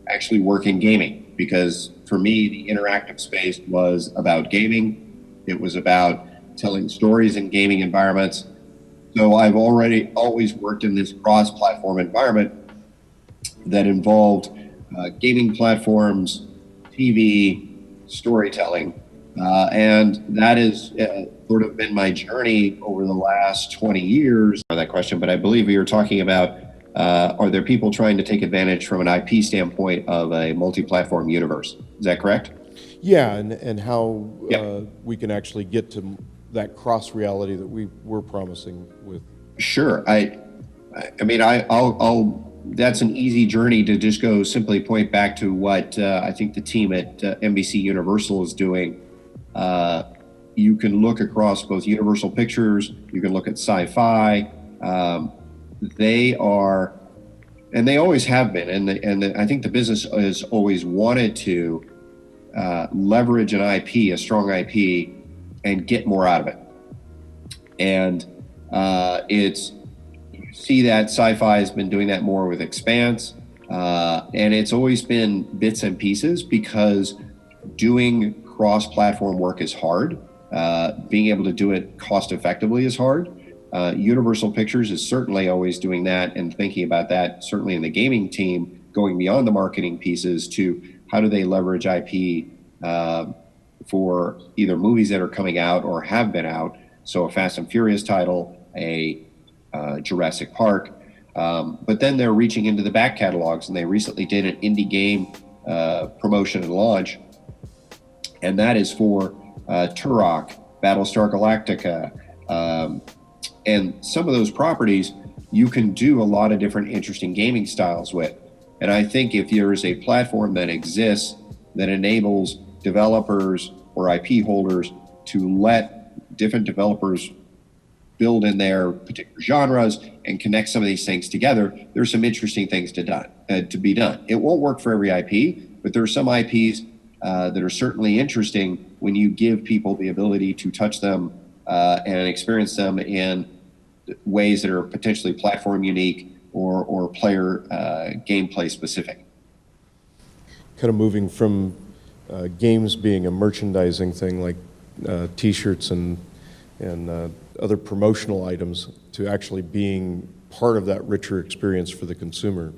actually work in gaming, because for me, the interactive space was about gaming. It was about telling stories in gaming environments. So I've always worked in this cross-platform environment that involved gaming platforms, TV, storytelling. And that has sort of been my journey over the last 20 years. That question, but I believe we were talking about, are there people trying to take advantage from an IP standpoint of a multi-platform universe? Is that correct? Yeah, and how Yeah. we can actually get to that cross reality that we were promising with. Sure. I'll that's an easy journey to just go simply point back to what I think the team at NBC Universal is doing. You can look across both Universal Pictures, you can look at Sci-Fi. They are, and they always have been, and I think the business has always wanted to leverage an IP, a strong IP, and get more out of it. And you see that Sci-Fi has been doing that more with Expanse, and it's always been bits and pieces, because doing cross-platform work is hard. Being able to do it cost effectively is hard. Universal Pictures is certainly always doing that and thinking about that, certainly in the gaming team, going beyond the marketing pieces to how do they leverage IP for either movies that are coming out or have been out. So a Fast and Furious title, a Jurassic Park, but then they're reaching into the back catalogs, and they recently did an indie game promotion and launch, and that is for Turok, Battlestar Galactica, and some of those properties you can do a lot of different interesting gaming styles with. And I think if there is a platform that exists that enables developers or IP holders to let different developers build in their particular genres and connect some of these things together, there's some interesting things to be done. It won't work for every IP, but there are some IPs that are certainly interesting when you give people the ability to touch them and experience them in ways that are potentially platform unique or player gameplay specific. Kind of moving from games being a merchandising thing like T-shirts and other promotional items to actually being part of that richer experience for the consumer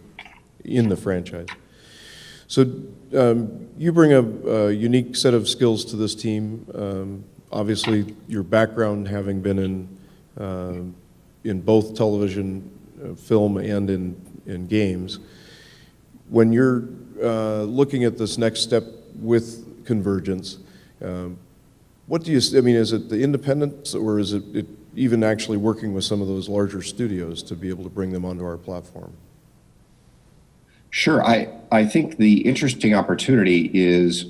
in the franchise. So you bring a unique set of skills to this team. Obviously, your background having been in both television, film, and in games. When you're looking at this next step with Convergence, what do you, I mean, is it the independence, or is it even actually working with some of those larger studios to be able to bring them onto our platform? Sure. I think the interesting opportunity is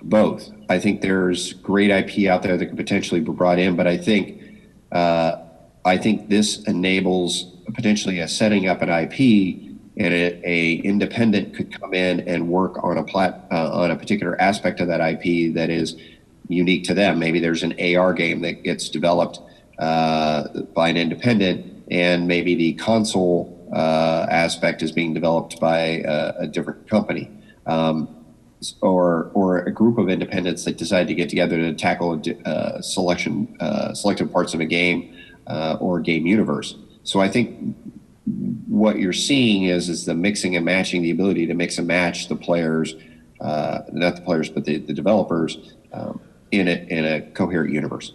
both. I think there's great IP out there that could potentially be brought in, but I think this enables potentially a setting up an IP, and a independent could come in and work on a particular aspect of that IP that is unique to them. Maybe there's an AR game that gets developed by an independent, and maybe the console aspect is being developed by a different company, or a group of independents that decide to get together to tackle selected parts of a game or game universe. So I think what you're seeing is the mixing and matching, the ability to mix and match the players, not the players, but the developers in a coherent universe.